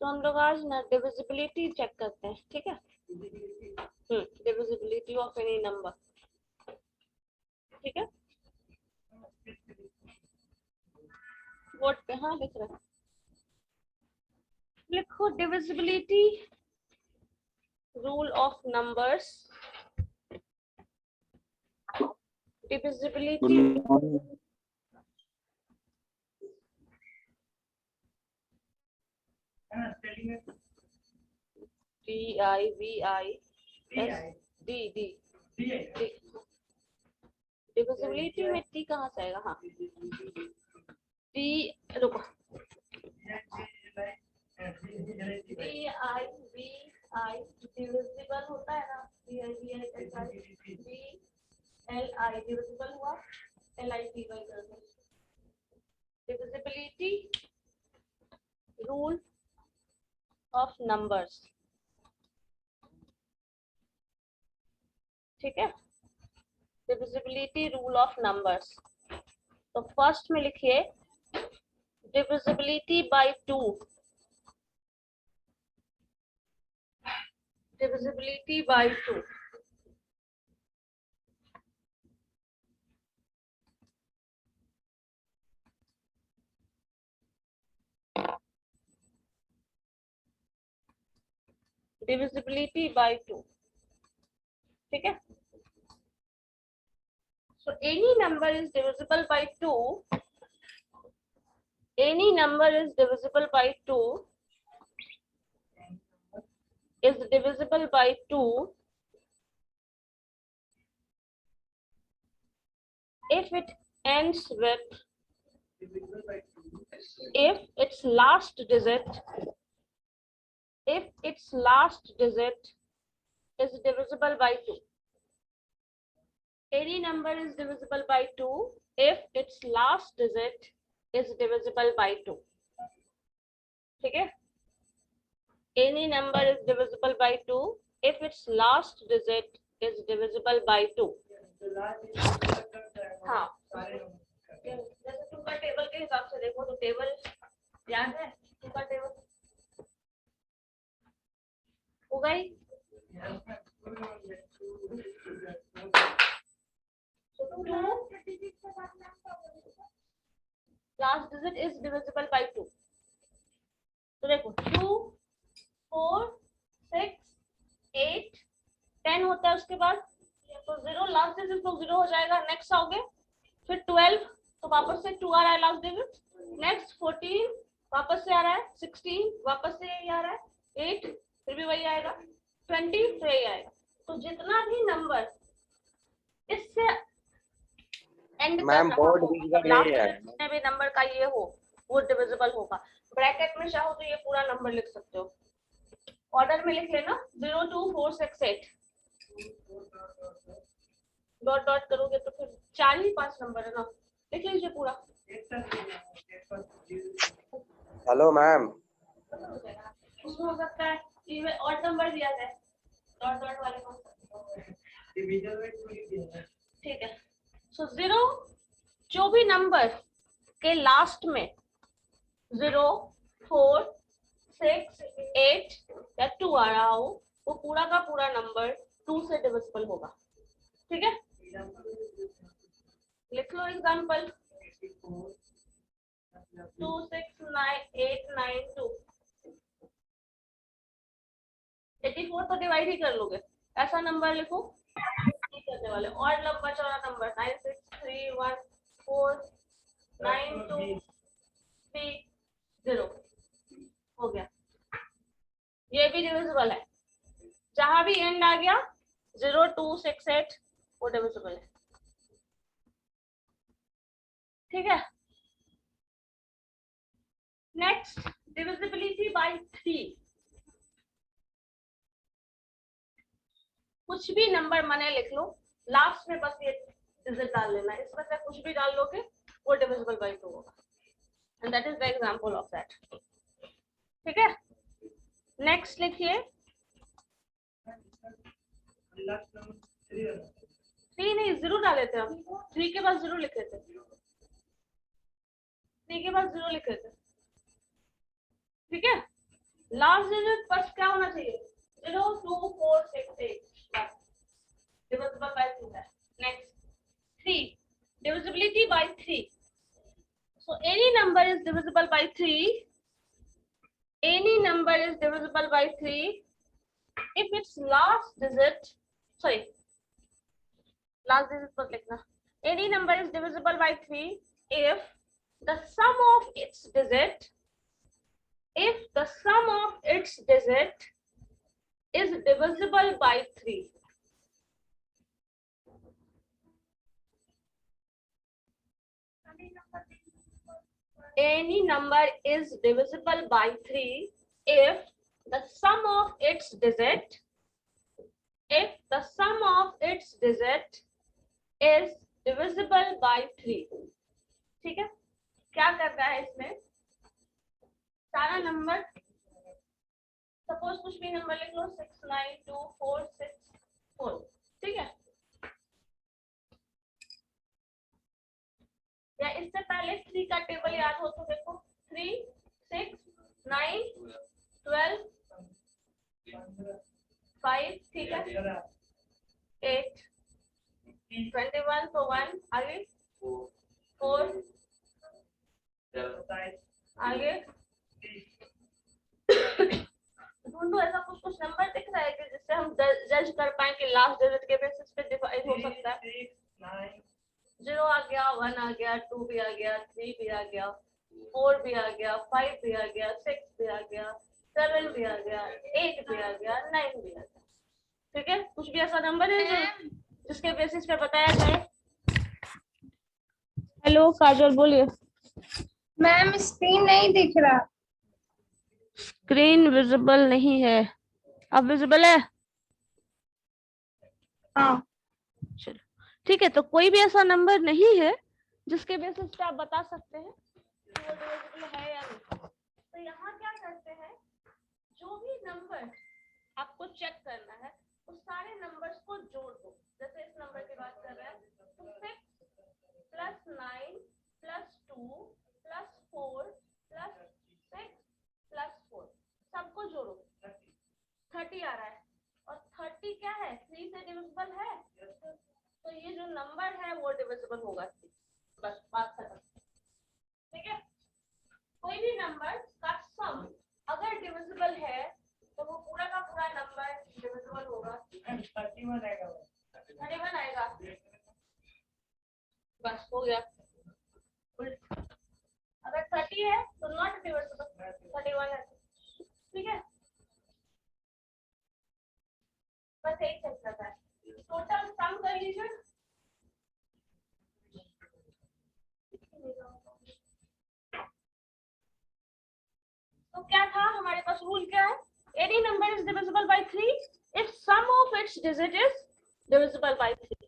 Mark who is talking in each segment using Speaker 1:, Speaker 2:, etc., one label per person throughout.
Speaker 1: तो हम लोग आज ना डिविजिबिलिटी चेक करते हैं, ठीक है। डिविजिबिलिटी ऑफ एनी नंबर, ठीक है। बोर्ड पे हाँ लिख रहे हैं, लिखो divisibility rule of numbers. Divisibility DIVISD divisibility में टी कहाँ से आएगा? हाँ टी, रुको, DIVI डिविजिबल होता है ना, DIVI डिविजिबल हुआ, LITY कर दो। डिविजिबिलिटी रूल ऑफ नंबर्स, ठीक है। डिविजिबिलिटी रूल ऑफ नंबर्स, तो फर्स्ट में लिखिए divisibility bye 2, divisibility bye 2। Divisibility bye 2, ठीक है। So any number is divisible by 2. Any number is divisible by 2. Is divisible by 2 if it ends with, if its last digit is divisible by 2. Any number is divisible by 2 if its last digit is divisible by 2, ठीक है। Any number is divisible by 2 if its last digit is divisible by 2. हाँ, जैसे तुमका table के हिसाब से देखो तो टेबल याद है, तुमका टेबल हो गई। Last digit is divisible bye 2, तो देखो 2 4 6 8 10 होता है, उसके बाद तो 0 लास्ट डिजिट तो 0 हो जाएगा। नेक्स्ट आओगे फिर 12, तो वापस से 2 आ रहा है लास्ट डिजिट। नेक्स्ट 14 वापस से आ रहा है, 16 वापस से यही आ रहा है, 8 फिर भी वही आएगा, 20 फिर यही आएगा। तो जितना भी नंबर इससे एंड
Speaker 2: मैम बोर्ड
Speaker 1: जितने भी नंबर का ये हो वो डिविजिबल होगा। ब्रैकेट में चाहो तो ये पूरा नंबर लिख सकते हो, ऑर्डर में लिख लेना 0 2 4 6 8, डॉट डॉट करोगे तो फिर 4 ही 5 नंबर है ना, लिख लीजिए पूरा।
Speaker 2: हेलो मैम,
Speaker 1: उसमें हो सकता है कि और नंबर दिया जाए डॉट डॉट वाले को, ठीक है। सो 0 जो भी नंबर के लास्ट में 0 4 6 8 या 2 आ रहा हो वो पूरा का पूरा नंबर 2 से डिविजिबल होगा, ठीक है। लिख लो एग्जांपल 2 6 9 8 9 2। 84 तो डिवाइड ही कर लोगे, ऐसा नंबर लिखो नहीं करने वाले। और लंबा चौड़ा नंबर 9 6 3 1 4 9 2 3 0 हो गया, ये भी डिविजिबल है। जहां भी एंड आ गया 0 2 6 8 वो डिविजिबल है, ठीक है। Next divisibility bye 3। कुछ भी नंबर मने लिख लो, लास्ट में बस ये डिजिट डाल लेना, इसमें से कुछ भी डाल लोगे वो डिविजिबल बाय 2 होगा, and that is the example of that, ठीक है। नेक्स्ट लिखिए 3 नहीं 0 डाले थे हम, 3 के बाद 0 लिखे थे, 3 के बाद 0 लिखे थे, ठीक है। लास्ट डिजिट फर्स्ट क्या होना चाहिए? 0 2 4 6 8 डिविजिबल बाय 2 है। Next 3 divisibility by 3. So any number is divisible by 3. Any number is divisible by 3 if its last digit, sorry, last digit पर लिखना. Any number is divisible by 3 if the sum of its digit, if the sum of its digit is divisible by 3. Any number is divisible by 3 if the sum of its digit, if the sum of its digit is divisible by 3. ठीक है, क्या करना है इसमें? सारा number, suppose कुछ भी number लिख लो, 6 9 2 4 6 4, ठीक है, या इससे पहले 3 का टेबल याद हो तो देखो, 3 6 9 12 5, ठीक है, 8 21, तो 1 आगे, 4 आगे, ढूंढो ऐसा कुछ नंबर दिख रहा है कि जिससे हम जज कर पाए कि लास्ट डिजिट के बेसिस पे डिवाइड हो सकता है। 0 आ गया, 1 आ गया, 2 भी आ गया, 3 भी आ गया, 4 भी आ गया, 5 भी आ गया, 6 भी आ गया, 7 भी आ गया, 8 भी आ गया, 9 भी आ गया, ठीक है। कुछ भी ऐसा नंबर है जिसके बेसिस पे बताया जाए। हेलो काजल, बोलिए।
Speaker 3: मैम स्क्रीन नहीं दिख रहा।
Speaker 1: स्क्रीन विजिबल नहीं है, अब विजिबल है?
Speaker 3: हाँ
Speaker 1: चलो ठीक है, तो कोई भी ऐसा नंबर नहीं है जिसके बेसिस पे आप बता सकते हैं कि वो डिविजिबल है या नहीं। तो यहाँ क्या करते हैं, जो भी नंबर आपको चेक करना है उस सारे नंबर्स को जोड़ दो। जैसे इस नंबर की बात कर रहे हैं तो 6 plus 9 plus 2 plus 4 plus 6 plus 4, सबको जोड़ो, 30 आ रहा है, और 30 क्या है, 3 से डिविजिबल है, तो ये जो नंबर है वो डिविजिबल होगा। बस बात खत्म, ठीक है। कोई भी नंबर का सम अगर डिविजिबल है तो वो पूरा का पूरा नंबर डिविजिबल होगा। 31 आएगा, बस हो गया। अगर 30 है तो नॉट डिविजिबल, 31 है, ठीक है। बस एक चेक करता है, टोटल सम कर लीजिए। तो क्या था हमारे पास, रूल क्या है? Any number is divisible by 3 if sum of its digit is divisible by 3।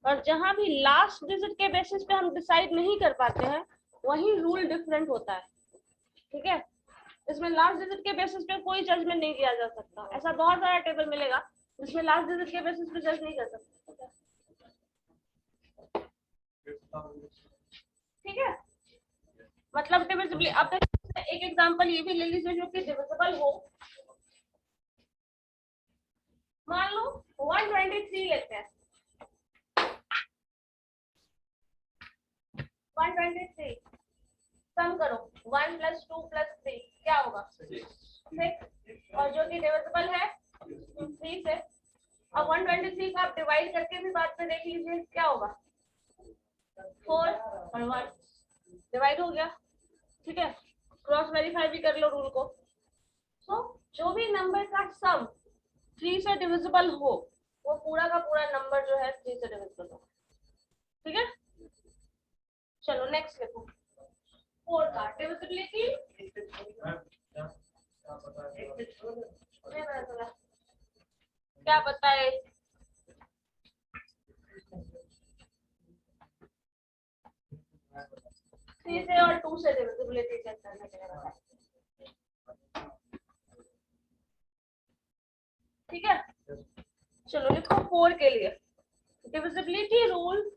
Speaker 1: और जहां भी लास्ट डिजिट के बेसिस पे हम डिसाइड नहीं कर पाते हैं वही रूल डिफरेंट होता है, ठीक है। इसमें लास्ट डिजिट के बेसिस पे कोई जजमेंट नहीं किया जा सकता। ऐसा बहुत सारा टेबल मिलेगा जिसमें लास्ट डिजिट के बेसिस पे जज नहीं कर सकते, ठीक है। मतलब डिविजिबल, अब एक एग्जांपल ये भी ले लीजिए जो कि डिविजिबल हो। मान लो 123 लेते हैं, 123 सम करो, 1 प्लस 2 प्लस 3 क्या होगा, 6, और जो कि डिविजिबल है 3 से। अब 123 का आप डिवाइड करके भी बाद में देख लीजिए क्या होगा, 4 और 1 डिवाइड हो गया, ठीक है। क्रॉस वेरीफाई भी कर लो रूल को। तो जो भी नंबर का सम 3 से डिविजिबल हो वो पूरा का पूरा नंबर जो है 3 से डिविजिबल हो, ठीक है। चलो नेक्स्ट लिखो 4 का डिविजिबिलिटी क्या बताए 3 से और 2 से डिविजिबिलिटी चेक करने के लिए बताए। ठीक है चलो लिखो 4 के लिए डिविजिबिलिटी रूल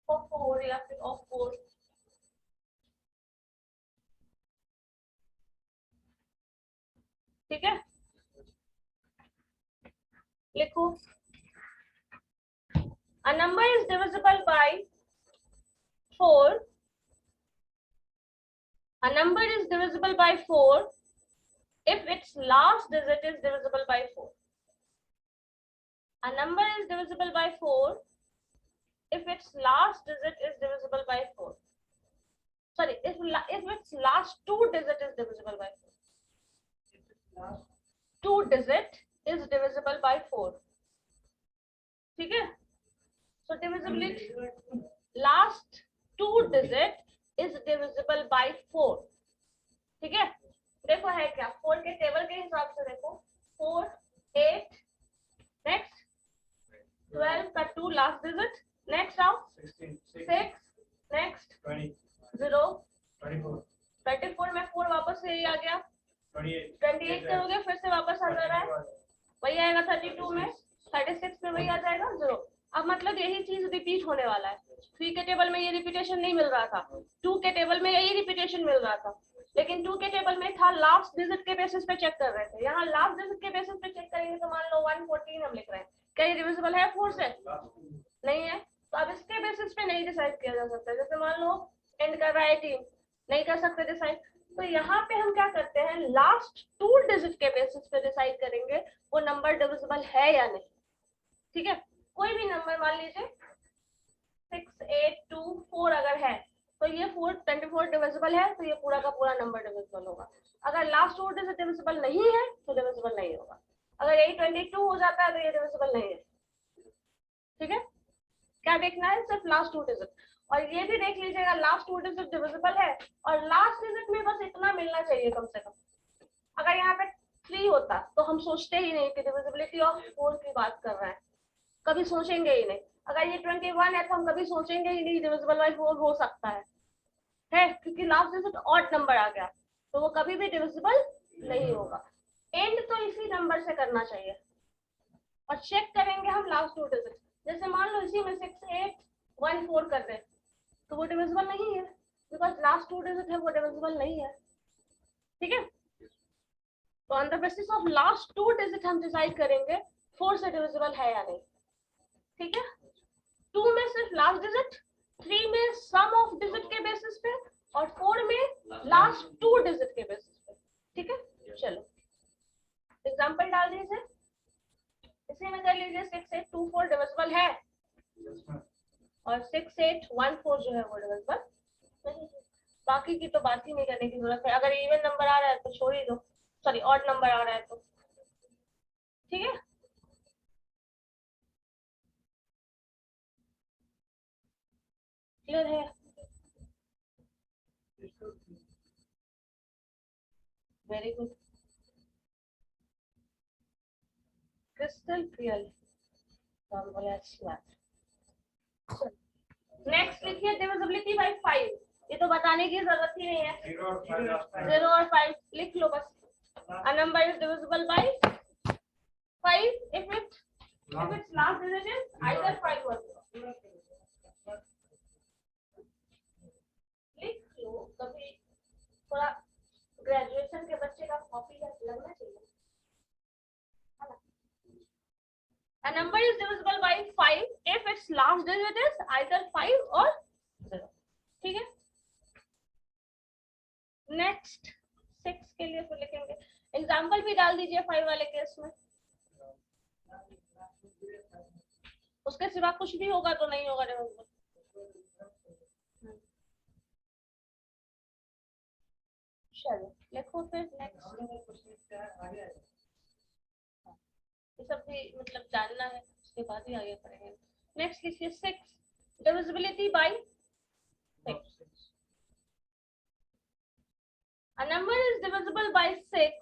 Speaker 1: ऑफ 4 या फिर ऑफ 4 ठीक है लिखो a number is divisible by 4 a number is divisible by 4 if its last digit is divisible by 4 a number is divisible by 4 if its last digit is divisible by 4 sorry if its last 2 digit is divisible by 4 2 digit is divisible by 4 ठीक है so divisibility last 2 digit is divisible by 4 ठीक है देखो है क्या 4 के table के हिसाब से देखो 4 8 नेक्स्ट 12 का 2 लास्ट डिजिट नेक्स्ट आओ 6 नेक्स्ट 0 24 में 4 वापस से आ गया 28 करोगे फिर से वापस आ जा रहा है वही आएगा 32 में 36 में वही आ जाएगा 0 अब मतलब यही चीज रिपीट होने वाला है 3 के टेबल में ये रिपीटेशन नहीं मिल रहा था 2 के टेबल में यही रिपीटेशन मिल रहा था लेकिन 2 के टेबल में था लास्ट डिजिट के बेसिस पे चेक कर रहे थे यहाँ लास्ट डिजिट के बेसिस पे चेक करेंगे तो मान लो 114 हम लिख रहे हैं क्या ये डिविजिबल है 4 से नहीं है तो अब इसके बेसिस पे नहीं डिसाइड किया जा सकता जैसे मान लो एंड कर रहा है 18 नहीं कर सकते डिसाइड तो यहाँ पे हम क्या करते हैं लास्ट 2 डिजिट के बेसिस पे डिसाइड करेंगे वो नंबर डिविजिबल है या नहीं ठीक है कोई भी नंबर मान लीजिए 6 8 2 4 अगर है तो ये 24 डिविजिबल है तो ये पूरा का पूरा नंबर डिविजिबल होगा अगर लास्ट 2 डिजिट डिविजिबल नहीं है तो डिविजिबल नहीं होगा अगर यही 22 हो जाता है तो ये डिविजिबल नहीं है ठीक है क्या देखना है सिर्फ लास्ट 2 डिजिट और ये भी देख लीजिएगा लास्ट 2 डिजिट डिविजिबल है और लास्ट डिजिट में बस इतना मिलना चाहिए कम से कम अगर यहाँ पे 3 होता तो हम सोचते ही नहीं कि डिविजिबिलिटी ऑफ 4 की बात कर रहे हैं कभी सोचेंगे ही नहीं अगर ये 21 है तो हम कभी सोचेंगे ही नहीं डिविजिबल बाय 4 हो सकता है क्योंकि लास्ट डिजिट ऑड नंबर आ गया तो वो कभी भी डिविजिबल नहीं होगा एंड तो इसी नंबर से करना चाहिए और चेक करेंगे हम लास्ट 2 डिजिट जैसे मान लो इसी में 6 8 1 4 कर दे तो वो डिविजिबल नहीं है बिकॉज लास्ट 2 डिजिट है वो डिविजिबल नहीं है ठीक है तो on the basis of last 2 digit हम डिसाइड करेंगे 4 से डिविजिबल है या नहीं ठीक है 2 में सिर्फ लास्ट डिजिट 3 में सम ऑफ डिजिट के बेसिस पे और 4 में लास्ट 2 डिजिट के बेसिस पे ठीक है चलो एग्जांपल डाल दीजिए इसी में कर लीजिए 6 8 2 4 डिविजिबल है और 6 8 1 4 जो है वो डिविजिबल नहीं बाकी की तो बात ही नहीं करने की जरूरत है अगर इवन नंबर आ रहा है तो छोड़ ही दो सॉरी ऑड नंबर आ रहा है तो ठीक है क्लियर है very good crystal clear next लिखिए डिविजिबिलिटी बाय 5 ये तो बताने की जरूरत ही नहीं है 0 और 5 लिख लो बस a number is divisible by 5 if its last digit is either 5 or 0 लिख लो कभी थोड़ा ग्रेजुएशन के बच्चे का कॉपी लगना चाहिए a number is divisible by 5 if its last digit is either 5 or 0 ठीक है नेक्स्ट 6 के लिए फिर लिखेंगे एग्जाम्पल भी डाल दीजिए 5 वाले केस में उसके सिवा कुछ भी होगा तो नहीं होगा डिविजिबल चलो लिखो फिर नेक्स्ट ये सब भी मतलब जानना है उसके बाद ही आगे करेंगे नेक्स्ट लिखिए 6 divisibility by 6. A number is divisible by 6.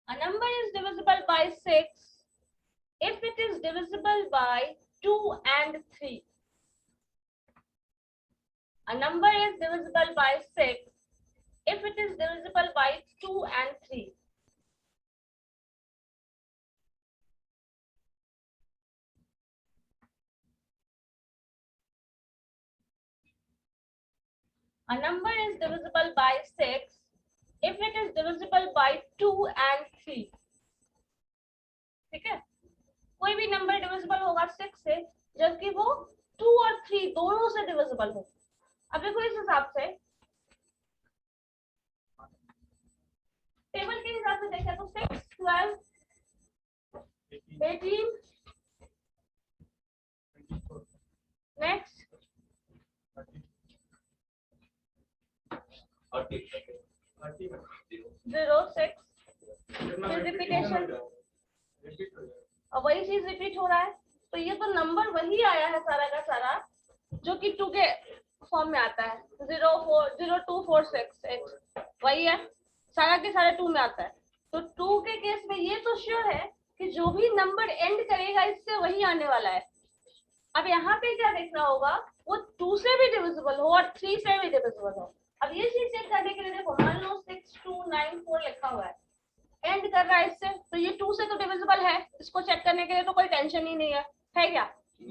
Speaker 1: A number is divisible by 6 if it is divisible by 2 and 3. A number is divisible by 6 if it is divisible by 2 and 3. A number is divisible by 6 if it is divisible by 2 and 3. ठीक है, कोई भी number divisible होगा 6 से जबकि वो 2 और 3 दोनों से डिविजिबल हो। अब देखो इस हिसाब से टेबल के हिसाब से देखें तो 6, 12, 18, नेक्स्ट 0, 6, फिर रिपीटेशन और वही चीज रिपीट हो रहा है। तो ये तो नंबर वही आया है सारा का सारा जो कि 2 के फॉर्म में आता है। 0, 4, 0, 2, 4, 6, 8 वही है, सारा के सारे 2 में आता है। तो 2 के केस में ये तो श्योर है कि जो भी नंबर एंड करेगा इससे वही आने वाला है। अब यहाँ पे क्या देखना होगा, वो 2 से भी डिविजिबल हो और 3 से भी डिविजिबल हो। अब ये चीज चेक करने के लिए देखो, मान लो 6, 2, 9, 4 लिखा हुआ है, एंड कर रहा है इससे, तो ये 2 से तो डिविजिबल है। इसको चेक करने के लिए तो कोई टेंशन ही नहीं है क्या?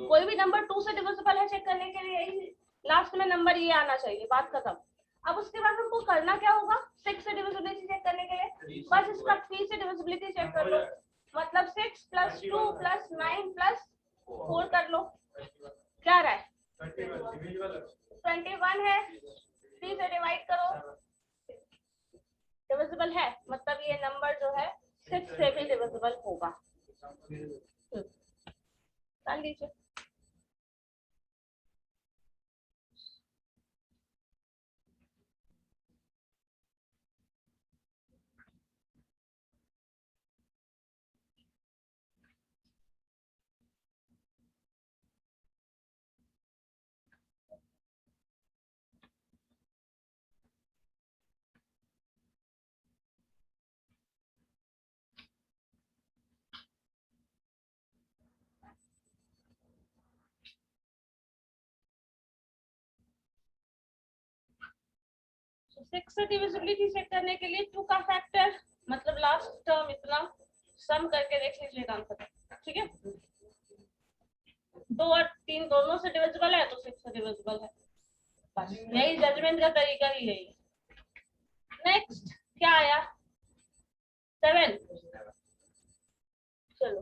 Speaker 1: कोई भी नंबर 2 से डिविजिबल है चेक करने के लिए यही लास्ट में नंबर ये आना चाहिए, बात खत्म। अब उसके बाद हमको करना क्या होगा, 6 से डिविजिबिलिटी चेक करने के लिए बस इसका 3 से डिविजिबिलिटी चेक कर लो, मतलब 6 + 2 + 9 + 4 कर लो, क्या रहा है 21 है, 3 से डिवाइड करो, डिविजिबल है, मतलब ये नंबर जो है 6 से भी डिविजिबल होगा। कर लीजिए। सिक्स से डिविजिबिलिटी चेक करने के लिए 2 का फैक्टर मतलब लास्ट टर्म इतना सम करके देख लीजिएगा आंसर, ठीक है। 2 और 3 दोनों से डिविजिबल है तो 6 से डिविजिबल है, बस यही जजमेंट का तरीका ही यही है। नेक्स्ट क्या आया 7, चलो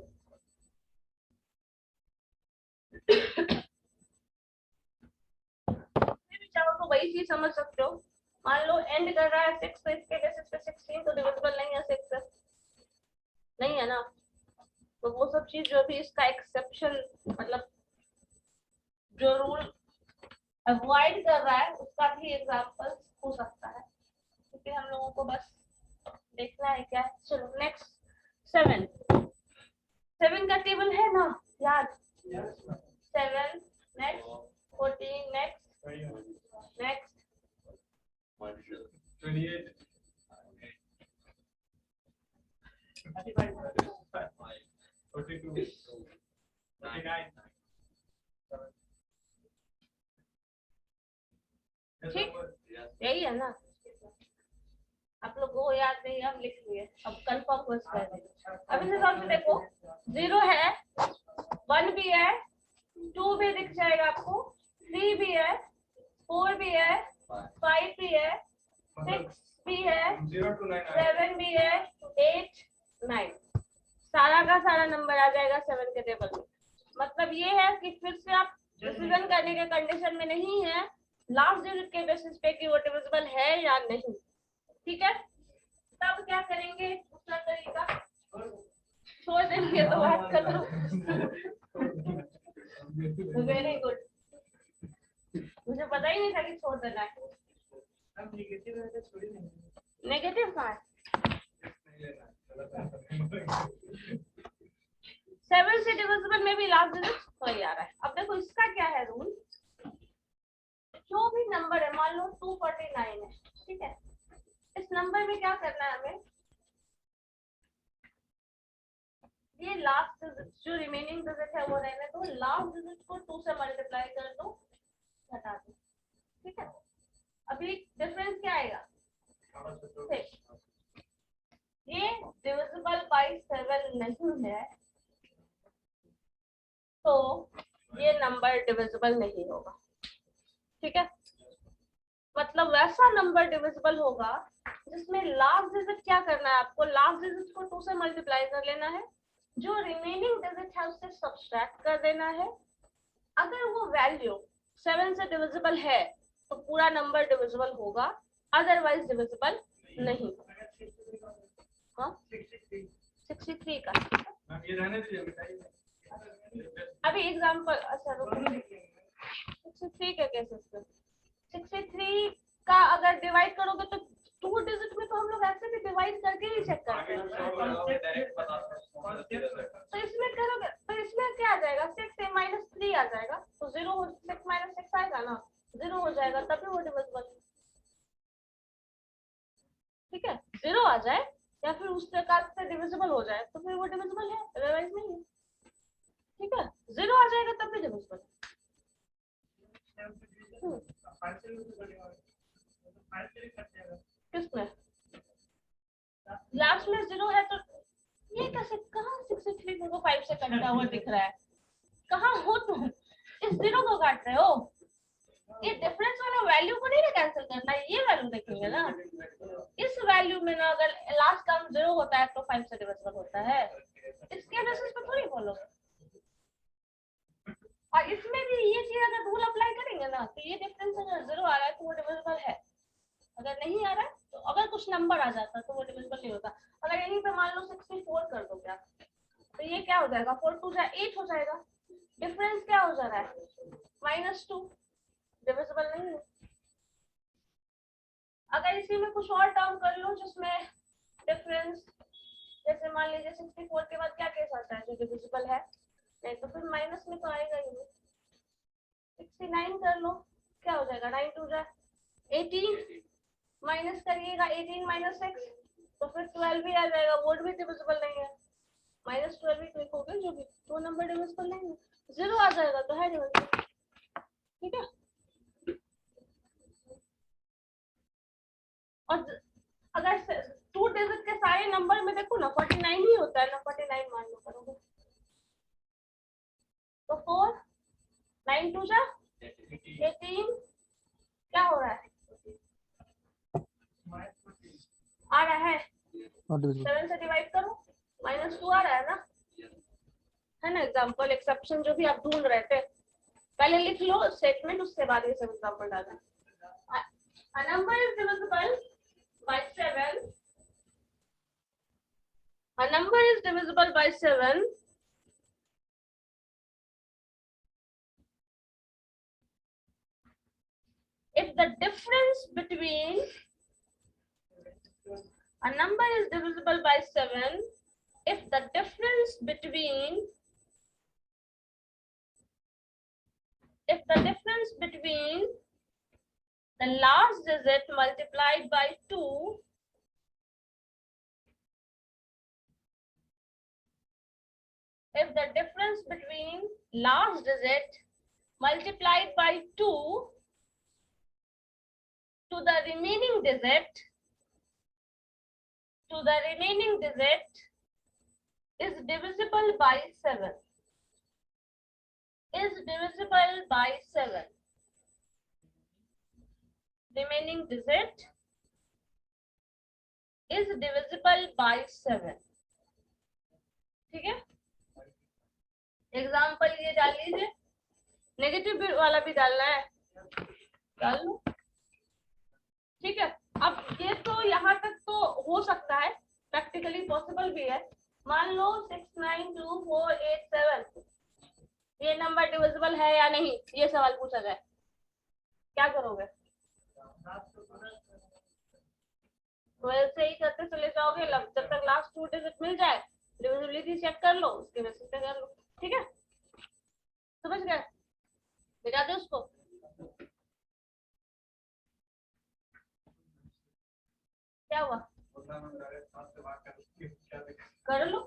Speaker 1: चाहो तो वही चीज समझ सकते हो। मान लो एंड कर रहा है 6 तो इसके बेसिस पे 16 तो डिविजिबल नहीं है, 6 नहीं है ना। तो वो सब चीज जो भी इसका एक्सेप्शन मतलब जो रूल अवॉइड कर रहा है उसका भी एग्जांपल हो सकता है, क्योंकि हम लोगों को बस देखना है क्या है। चलो नेक्स्ट 7 का टेबल है ना याद, 7 नेक्स्ट 14 नेक्स्ट
Speaker 4: 28 42 49
Speaker 1: ठीक, यही है ना। आप लोग को याद नहीं, हम लिख लिए, अब कंफर्म क्वेश्चन कर देंगे। अब इस हिसाब से देखो 0 है, 1 भी है, 2 भी दिख जाएगा आपको, 3 भी है, 4 भी है, 5 भी है, 6 भी है,
Speaker 4: 0 to 9
Speaker 1: 7 भी है, 8 9 सारा का सारा नंबर आ जाएगा 7 के टेबल में। मतलब ये है कि फिर से आप डिसीजन करने के कंडीशन में नहीं है लास्ट डिजिट के बेसिस पे कि वो डिविजिबल है या नहीं, ठीक है। तब क्या करेंगे, दूसरा तरीका छोड़ देंगे तो बात करो। वेरी गुड, मुझे पता ही नहीं था कि छोड़ देना है। नेगेटिव कहाँ है, 7 से डिविजिबल में भी लास्ट डिजिट वही आ रहा है। अब देखो इसका क्या है रूल, जो भी नंबर है, मान लो 249 है, ठीक है, इस नंबर में क्या करना है हमें, ये लास्ट डिजिट जो रिमेनिंग डिजिट है वो रहने दो, लास्ट डिजिट को 2 से मल्टीप्लाई कर दो, घटा दो, ठीक है। अभी डिफरेंस क्या आएगा, 6। ये डिविजिबल बाय 7 नहीं है, तो ये नंबर डिविजिबल नहीं होगा, ठीक है। मतलब वैसा नंबर डिविजिबल होगा जिसमें लास्ट डिजिट क्या करना है आपको, लास्ट डिजिट को 2 से मल्टीप्लाई कर लेना है, जो रिमेनिंग डिजिट है उससे सब्सट्रैक्ट कर देना है। अगर वो वैल्यू 7 से डिविजिबल है तो पूरा नंबर डिविजिबल होगा, अदरवाइज डिविजिबल नहीं। हाँ 63 का
Speaker 4: ये रहने दीजिए, बताइए।
Speaker 1: अभी एग्जांपल, अच्छा रुको, 63 का कैसे सकते, 63 का अगर डिवाइड करोगे तो 2 डिजिट में तो हम लोग ऐसे भी डिवाइड करके ही चेक करते हैं, तो इसमें करोगे तो इसमें क्या आ जाएगा, 6 माइनस 3 आ जाएगा, तो 0 हो, 6 माइनस 6 आएगा ना, 0 हो जाएगा, तभी वो डिविजिबल, ठीक है। 0 आ जाए या फिर उस प्रकार से डिविजिबल हो जाए तो फिर वो डिविजिबल है, अदरवाइज नहीं है, ठीक है। 0 आ जाएगा तब भी डिविजिबल है। किसमें लास्ट में 0 है तो ये कैसे, कहाँ 63 मेरे को 5 से कटता हुआ दिख रहा है, कहाँ हो तुम, इस 0 को काट रहे हो, ये डिफरेंस वाला वैल्यू को नहीं ना कैंसिल करना, ये वैल्यू देखेंगे ना, इस वैल्यू में ना अगर लास्ट का 0 होता है तो 5 से डिविजिबल होता है, इसके बेसिस पे थोड़ी बोलोगे। और इसमें भी ये चीज अगर रूल अप्लाई करेंगे ना तो ये डिफरेंस अगर 0 आ रहा है तो वो डिविजिबल है, अगर नहीं आ रहा है तो अगर कुछ नंबर आ जाता तो वो डिविजिबल नहीं होता। अगर यहीं पे मान लो 64 कर दो क्या, तो ये क्या हो जाएगा, 4 2 8 हो जाएगा, डिफरेंस क्या हो जा रहा है, -2, डिविजिबल नहीं है। अगर इसी में कुछ और टर्म कर लो जिसमें डिफरेंस, जैसे मान लीजिए 64 के बाद क्या केस आता है जो डिविजिबल है, नहीं तो फिर माइनस में तो आएगा ही नहीं। 69 कर लो, क्या हो जाएगा, 9 2 18, माइनस करिएगा 18 माइनस 6 तो फिर 12 भी आ जाएगा, वो भी डिविजिबल नहीं है, -12 भी क्लिक हो गया, जो भी 2 नंबर डिविजिबल नहीं है, 0 आ जाएगा तो है डिविजिबल, ठीक है। और अगर 2 डिजिट के सारे नंबर में देखो ना 49 ही होता है ना, 49 मान लो करोगे तो 4 9 2 18, क्या हो रहा है, आ रहा है 7 से डिवाइड करो, -2 आ रहा है ना। एग्जांपल एक्सेप्शन जो भी आप ढूंढ रहे थे, पहले लिख लो स्टेटमेंट, उसके बाद ये सब एग्जांपल डालना। A number is divisible by 7. A number is divisible by 7 if the difference between a number is divisible by 7 if the difference between the last digit multiplied by 2 if the difference between last digit multiplied by 2 to the remaining digit is divisible by 7 remaining digit is divisible by 7, ठीक है। Example ये डाल लीजिए, negative वाला भी डालना है, डाल लो, ठीक है। अब ये तो यहाँ तक तो हो सकता है, प्रैक्टिकली पॉसिबल भी है। मान लो 69248 7 ये नंबर डिविजिबल है या नहीं, ये सवाल पूछा जाए, क्या करोगे, वैसे ही करते चले जाओगे जब तक लास्ट 2 डिजिट मिल जाए, डिविजिबिलिटी चेक कर लो, उसके बेसिस पे कर लो, ठीक है? समझ गए? मिटा दो उसको। क्या हुआ? कर लो,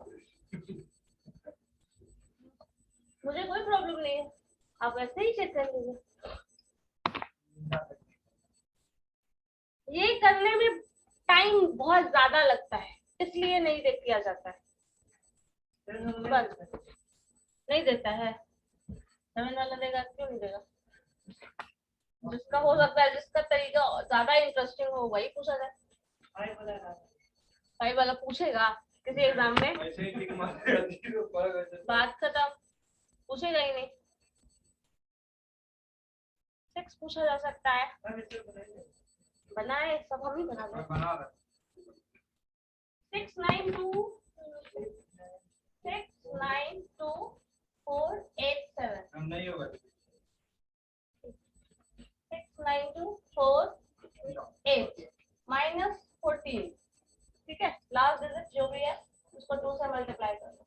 Speaker 1: मुझे कोई प्रॉब्लम नहीं है, आप ऐसे ही चेक कर लीजिए। ये करने में टाइम बहुत ज्यादा लगता है, इसलिए नहीं देख किया जाता है। बस नहीं देता है, समझ वाला देगा, क्यों नहीं देगा? जिसका हो सकता है, जिसका तरीका ज्यादा इंटरेस्टिंग हो वही पूछा जाए। भाई वाला पूछेगा किसी एग्जाम में, बात खत्म, पूछेगा ही नहीं। 6 पूछा जा सकता है, बनाए सब हम ही बना रहे। 6 9 2 6 9 2 4 8 7
Speaker 4: हम नहीं होगा
Speaker 1: 6 9 2 4 8 माइनस 14, ठीक है? लास्ट डिजिट जो भी है उसको 2 से मल्टीप्लाई कर दो।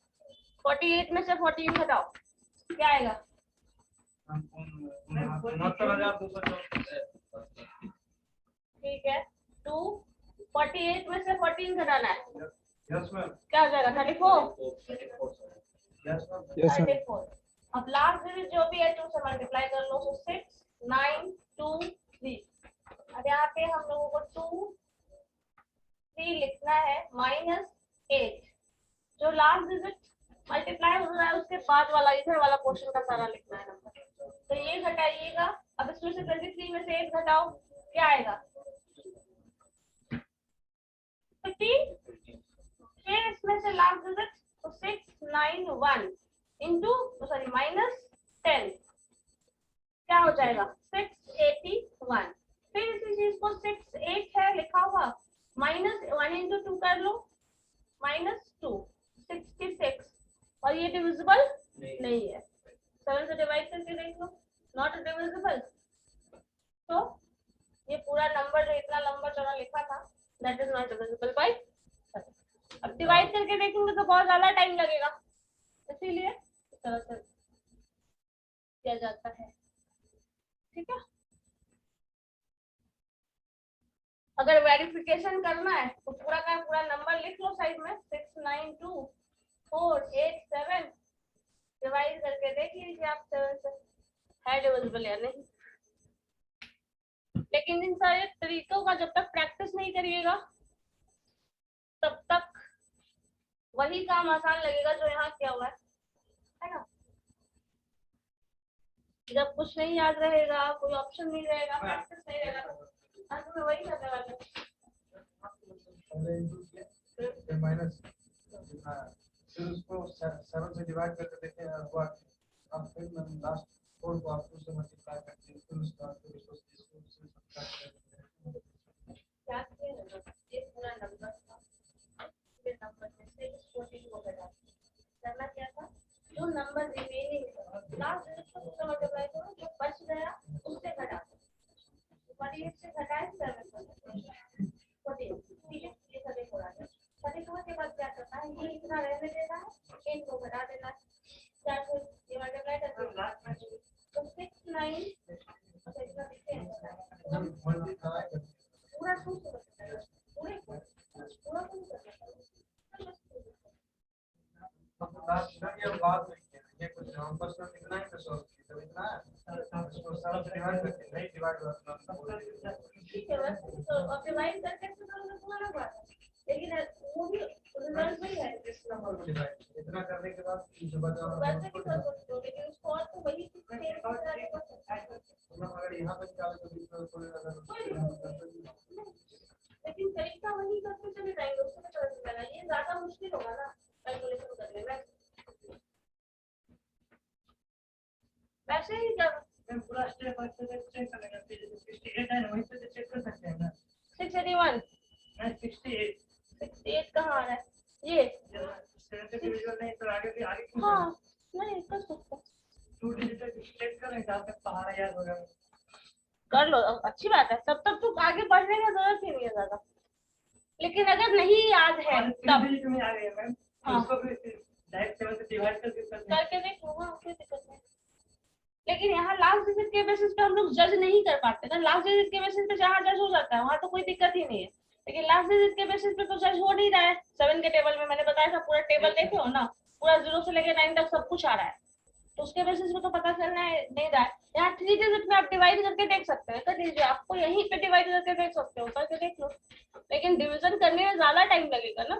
Speaker 1: 48 में से 14 घटाओ, क्या आएगा?
Speaker 4: 69,214।
Speaker 1: ठीक है, 2 48 में से 14 घटाना है,
Speaker 4: यस मैम।
Speaker 1: क्या हो जाएगा? 34।
Speaker 4: Yes ma'am.
Speaker 1: 34। अब लास्ट डिजिट जो भी है 2 से मल्टीप्लाई कर लो, तो 6 9 2 3। अब यहाँ पे हम लोगों को 2 3 लिखना है, माइनस 8। जो लास्ट डिजिट मल्टीप्लाई हो रहा है उसके बाद वाला इधर वाला पोर्शन का सारा लिखना है नंबर। तो ये घटाइएगा, अब इसमें से 23 में से 8 घटाओ, क्या आएगा? 15। फिर इसमें से लास्ट डिजिट, तो 6 9 1 इंटू सॉरी माइनस 10, क्या हो जाएगा? 681। फिर इसी चीज को 6 8 है लिखा हुआ, माइनस 1 इंटू 2 कर लो, माइनस 2 66। और ये डिविजिबल नहीं है, 7 से डिवाइड करके देख लो, नॉट डिविजिबल। तो ये पूरा नंबर जो इतना लंबा चौड़ा लिखा था, that is not divisible by 7। अब डिवाइड करके देखेंगे तो बहुत ज्यादा टाइम लगेगा, इसीलिए इस तरह से किया जाता है, ठीक है? अगर वेरिफिकेशन करना है तो पूरा का पूरा नंबर लिख लो साइड में, 6 9 2 4 8 7, डिवाइड करके देख लीजिए आप 7 से है डिविजिबल या नहीं। लेकिन इन सारे तरीकों का जब तक प्रैक्टिस नहीं करिएगा तब तक वही काम आसान लगेगा जो यहाँ किया हुआ है ना? जब कुछ नहीं याद रहेगा, कोई ऑप्शन नहीं रहेगा, प्रैक्टिस नहीं रहेगा, अंत में वही करने वाले।
Speaker 4: माइनस फिर उसको 7 से डिवाइड करके देखें हुआ, अब फिर लास्ट 4 को आप 2 से मल्टीप्लाई करके फिर उसका इसको सब्ट्रैक्ट करके
Speaker 1: क्या किया ये पूरा नंबर था, ये नंबर में से 14 को घटा करना क्या था, जो नंबर रिमेनिंग लास्ट डिजिट को उससे मल्टीप्लाई करो, जो बच गया उससे घटा दो। 48 से घटाए 7 14, ठीक है? ये सभी हो रहा है। 34 के बाद क्या करना है, ये इतना रहने देना है, इनको घटा देना है, 4 से ये मल्टीप्लाई करके तो 6 9 अच्छा इतना लिखते हैं पूरा शुरू से पूरे पूरा शुरू करना है।
Speaker 4: ये बात नहीं है, ये कुछ नंबर्स में कितना है तो तो इतना है इसको 7 से डिवाइड करके नहीं डिवाइड होता,
Speaker 1: ठीक है? बस तो अब डिवाइड करके तो पूरा हुआ, लेकिन वो भी रिजल्ट वही है
Speaker 4: इस नंबर को डिवाइड इतना करने के बाद जो बचा
Speaker 1: वैसे भी कर सकते हो, लेकिन उसको और तो वही चीज
Speaker 4: अगर यहाँ पे निकाले तो थोड़ी
Speaker 1: लेकिन तरीका वही करके चले जाएंगे, उसको पता चलेगा। ये ज्यादा मुश्किल होगा ना कैलकुलेशन करने में, वैसे ही जब
Speaker 4: पूरा स्टेप बाय स्टेप चेक करेंगे, 68 है वहीं से चेक कर सकते हैं ना।
Speaker 1: 681 68 कहाँ आ रहा है ये?
Speaker 4: 70 डिवीजन नहीं तो आगे भी आगे
Speaker 1: हाँ नहीं कर सकते,
Speaker 4: 2 डिजिट चेक करें जहाँ तक पहाड़ याद होगा
Speaker 1: कर लो, अच्छी बात है, तब तक तो आगे बढ़ने की जरूरत ही नहीं है ज्यादा। लेकिन अगर नहीं याद है तब
Speaker 4: डिजिट में आ गए मैम
Speaker 1: हाँ।
Speaker 4: उसको भी डायरेक्ट 7 से डिवाइड
Speaker 1: करके देख लो, हाँ कोई दिक्कत नहीं। लेकिन यहाँ लास्ट डिजिट के बेसिस पे हम लोग जज नहीं कर पाते ना। लास्ट डिजिट के बेसिस पे जहाँ जज हो जाता है वहाँ तो कोई दिक्कत ही नहीं है, लेकिन लास्ट डिजिट के बेसिस पे तो जज हो नहीं रहा है। 7 के टेबल में मैंने बताया था, पूरा टेबल देखे हो ना, पूरा 0 से लेके 9 तक सब कुछ आ रहा है, तो उसके बेसिस पे तो पता चलना है नहीं रहा है। यहाँ 3 डिजिट में आप डिवाइड करके देख सकते हैं, कर दीजिए, आपको यहीं पे डिवाइड करके देख सकते हो, करके देख लो। लेकिन डिवीजन करने में ज्यादा टाइम लगेगा ना।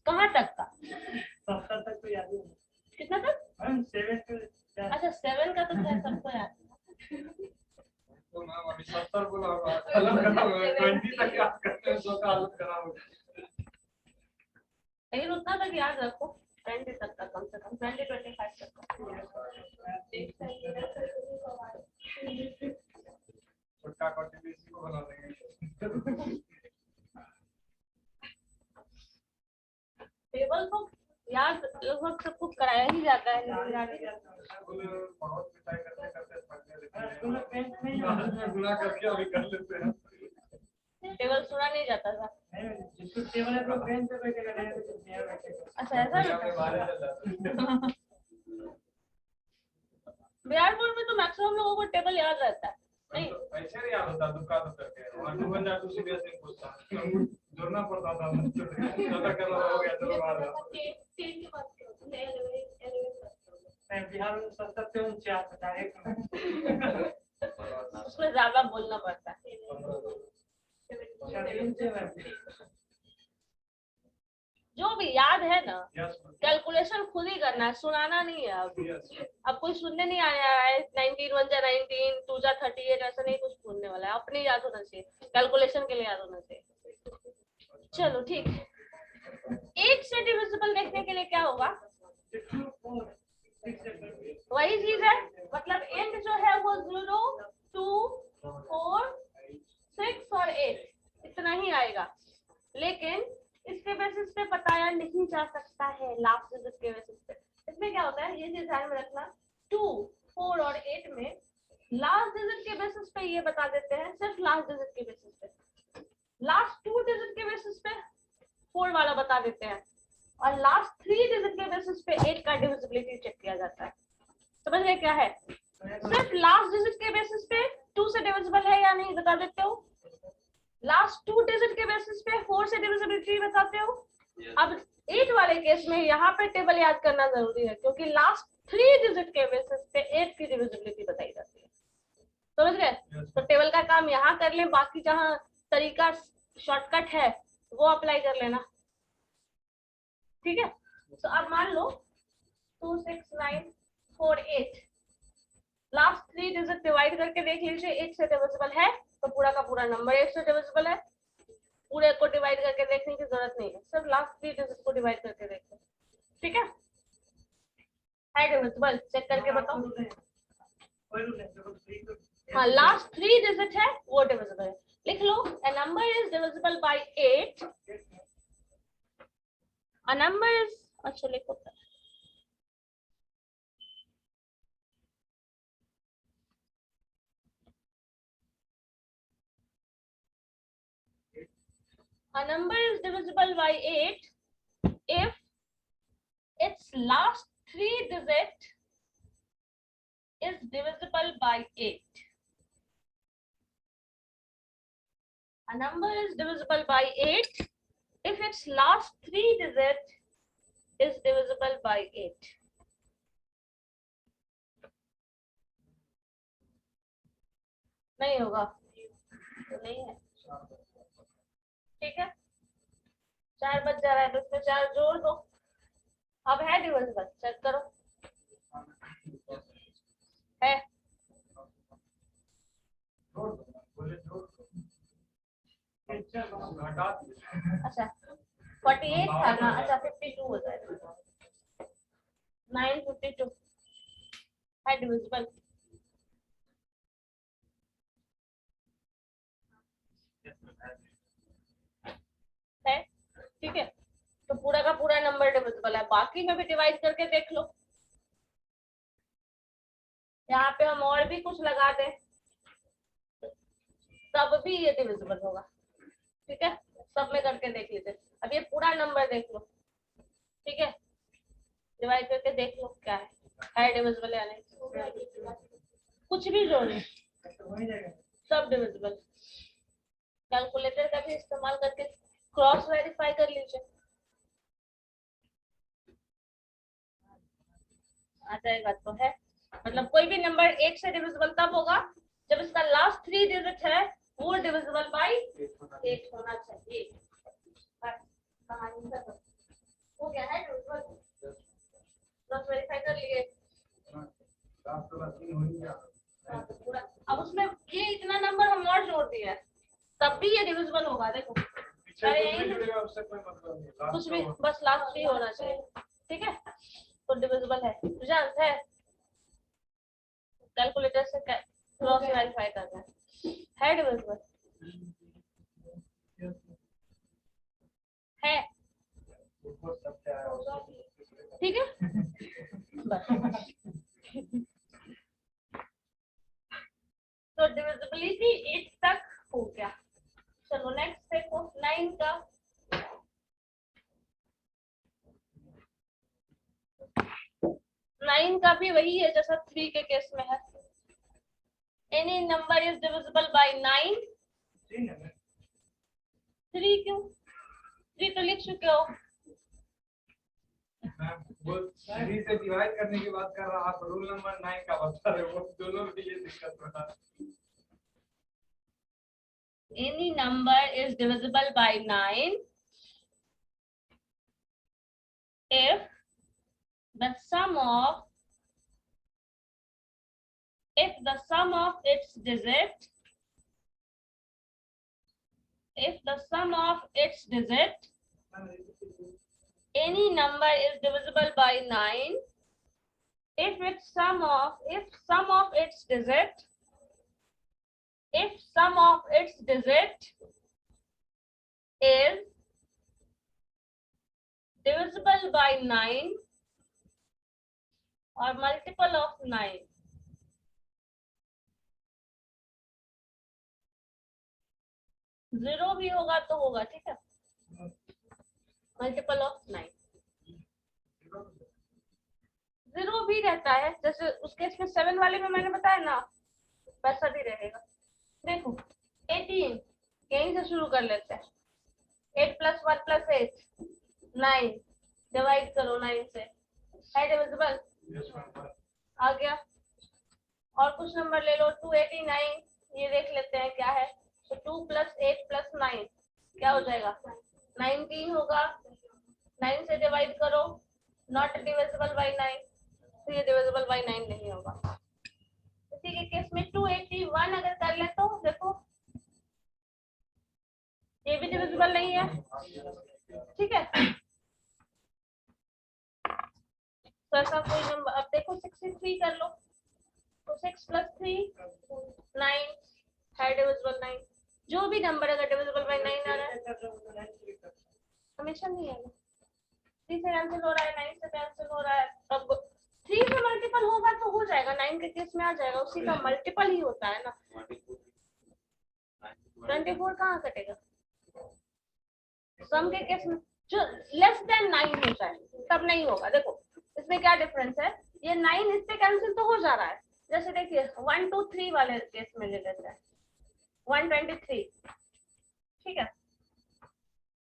Speaker 1: कहाँ तक का?
Speaker 4: 7 तक तो याद है।
Speaker 1: कितना तक?
Speaker 4: 7
Speaker 1: अच्छा 7 का तो क्या सबको याद है।
Speaker 4: तो मैम अभी 70 बोला होगा, अलग करा होगा, 20 तक याद करते हैं, 100 का अलग करा होगा।
Speaker 1: लेकिन उतना तक याद रखो, 20 तक का, कम से कम 20-25 तक का।
Speaker 4: छोटा कंटिन्यूस को बना देंगे।
Speaker 1: टेबल तो याद लगभग सब कुछ कराया ही जाता है, लेकिन याद ही
Speaker 4: बहुत पिटाई करते करते पढ़ने लगते हैं। गुना करके अभी कर लेते हैं।
Speaker 1: टेबल सुना नहीं जाता था।
Speaker 4: जिसको टेबल है वो बेंच पे बैठेगा, नहीं तो चेयर बैठेगा।
Speaker 1: अच्छा ऐसा है। बिहारपुर में तो मैक्सिमम लोगों को टेबल याद रहता है। नहीं
Speaker 4: ऐसे नहीं याद होता, दुक्का तो करके वहाँ 2 सीरियस नहीं पूछता, जोड़ना पड़ता था। ज्यादा कर रहा हो गया चलो बाहर बिहार में 70 से 49 डायरेक्ट
Speaker 1: उसमें ज्यादा बोलना पड़ता है। जो भी याद है ना, कैलकुलेशन खुद ही करना है, सुनाना नहीं है। अब कोई सुनने नहीं आया है 19 1 जा 19 2 जा 38 ऐसा नहीं कुछ बोलने वाला है, अपने याद होना चाहिए, कैलकुलेशन के लिए याद होना चाहिए। चलो ठीक, 8 से डिविजिबल देखने के लिए क्या होगा, वही चीज है, मतलब एंड जो है वो 0 2 4 6 और 8 इतना ही आएगा। लेकिन इसके बेसिस पे बताया नहीं जा सकता है लास्ट डिजिट के बेसिस पे। इसमें क्या होता है, ये चीज ध्यान में रखना, 2 4 और 8 में लास्ट डिजिट के बेसिस पे ये बता देते हैं, सिर्फ लास्ट डिजिट के बेसिस पे। लास्ट 2 डिजिट के बेसिस पे 4 वाला बता देते हैं, और लास्ट 3 डिजिट के बेसिस पे 8 का डिविजिबिलिटी चेक किया जाता है। समझ गए क्या है? सिर्फ लास्ट डिजिट के बेसिस पे 2 से डिविजिबल है या नहीं बता देते हो, लास्ट 2 डिजिट के बेसिस पे 4 से डिविजिबिलिटी बताते हो। अब 8 वाले केस में यहाँ पे टेबल याद करना जरूरी है, क्योंकि लास्ट 3 डिजिट के बेसिस पे 8 की डिविजिबिलिटी बताई जाती है। समझ गए? तो टेबल का काम यहाँ कर ले, बाकी जहाँ तरीका शॉर्टकट है वो अप्लाई कर लेना, ठीक है। तो अब मान लो 2 6 9 4 8, लास्ट 3 डिजिट डिवाइड करके देख लीजिए, 8 से डिविजिबल है तो पूरा का पूरा नंबर 8 से डिविजिबल है, पूरे को डिवाइड करके देखने की जरूरत नहीं है, सिर्फ लास्ट 3 डिजिट को डिवाइड करके देखो, ठीक है डिविजिबल चेक करके बताओ। हाँ लास्ट 3 डिजिट है वो डिविजिबल है, लिख लो a number is divisible by 8, a number is, अच्छा लिखो, a number is divisible by 8 if its last 3 digit is divisible by 8. A number is divisible by 8 if its last 3 digit is divisible by 8. नहीं होगा तो नहीं है, ठीक है। 4 बच जा रहा है तो इसमें 4 जोड़ दो, अब है डिविजिबल, चेक करो है। अच्छा 48 था ना, अच्छा 52 हो जाएगा, 952 है डिविजिबल। है ठीक है, तो पूरा का पूरा नंबर डिविजिबल है, बाकी में भी डिवाइड करके देख लो। यहाँ पे हम और भी कुछ लगा दें तब भी ये डिविजिबल होगा, ठीक है। सब में करके देख लेते हैं। अब ये पूरा नंबर देख लो, ठीक है, डिवाइड करके देख लो क्या है डिविजिबल या नहीं। कुछ भी जोड़ो, सब डिविजिबल। कैलकुलेटर का भी इस्तेमाल करके क्रॉस वेरीफाई कर लीजिए, आ जाएगा तो है। मतलब कोई भी नंबर 1 से डिविजिबल तब होगा जब इसका लास्ट 3 डिजिट है वो डिविजिबल बाय 8 होना चाहिए। बस कहानी खत्म हो गया है। डिविजिबल क्रॉस वेरीफाई कर लिए। पूरा अब उसमें ये इतना नंबर हम और जोड़ दिया है तब भी ये डिविजिबल होगा। देखो अरे कुछ भी, बस लास्ट 3 होना चाहिए, ठीक है, तो डिविजिबल है। तुझे आंसर है, कैलकुलेटर से क्रॉस वेरीफाई करना है डिविजिबल है, ठीक है बस। तो डिविजिबिलिटी 8 तक हो गया। चलो नेक्स्ट देखो 9 का। 9 का भी वही है जैसा 3 के केस में है। Any number is divisible bye 9। 3 क्यों? 3 तो लिख चुके हो।
Speaker 4: वो 3 से डिवाइड करने की बात कर रहा, आप रूल नंबर 9 का बता रहे हो, दोनों में ये दिक्कत हो रहा है।
Speaker 1: Any number is divisible by 9 if the sum of its digit any number is divisible by 9 if sum of its digit is divisible by 9 or multiple of 9। Zero भी होगा तो होगा, ठीक है, मल्टीपल ऑफ 9। जीरो भी रहता है, जैसे उस केस में 7 वाले में मैंने बताया ना, वैसा भी रहेगा। देखो 18 यहीं से शुरू कर लेते हैं। 8 + 1 + 8 9, डिवाइड करो 9 से, है डिविजिबल, आ गया। और कुछ नंबर ले लो 289, ये देख लेते हैं क्या है। तो 2 + 8 + 9 क्या हो जाएगा, 19 होगा। 9 से डिवाइड करो, नॉट डिविजिबल बाय 9, तो ये डिविजिबल बाय 9 नहीं होगा। इसी के केस में 281 अगर कर ले तो देखो ये भी डिविजिबल नहीं है, ठीक है। तो ऐसा कोई नंबर, अब देखो 63 कर लो, तो 6 + 3 9 है डिविजिबल 9। जो भी नंबर अगर डिविजिबल बाय 9 आ रहा है, हमेशा नहीं आएगा। 3 से कैंसिल हो रहा है, 9 से कैंसिल हो रहा है, अब 3 से मल्टीपल होगा तो हो जाएगा, 9 के केस में आ जाएगा, उसी का मल्टीपल ही होता है ना। 24 कहाँ कटेगा, सम के केस में जो लेस देन 9 हो जाए तब नहीं होगा। देखो इसमें क्या डिफरेंस है, ये 9 इससे कैंसिल तो हो जा रहा है। जैसे देखिए 1 2 3 वाले केस में ले लेते हैं 123, ठीक है।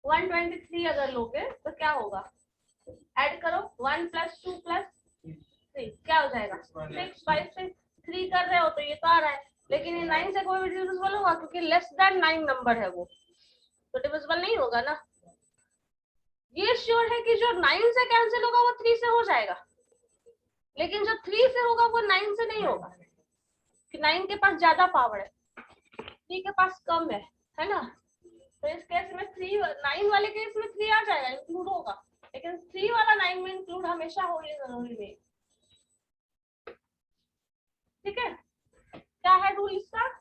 Speaker 1: 123 अगर लोगे तो क्या होगा, ऐड करो 1 + 2 + 3 क्या हो जाएगा 6 5 6 3 कर रहे हो तो ये तो आ रहा है, लेकिन ये 9 से कोई भी डिविजिबल होगा क्योंकि लेस देन 9 नंबर है वो, तो डिविजिबल नहीं होगा ना। ये श्योर है कि जो 9 से कैंसिल होगा वो 3 से हो जाएगा, लेकिन जो 3 से होगा वो 9 से नहीं होगा, कि 9 के पास ज्यादा पावर है, 3 के पास कम है ना। तो इस केस में 3 9 वाले केस में 3 आ जाएगा, इंक्लूड होगा, लेकिन 3 वाला 9 में इंक्लूड हमेशा हो, ये जरूरी नहीं, ठीक है। क्या है रूल इसका,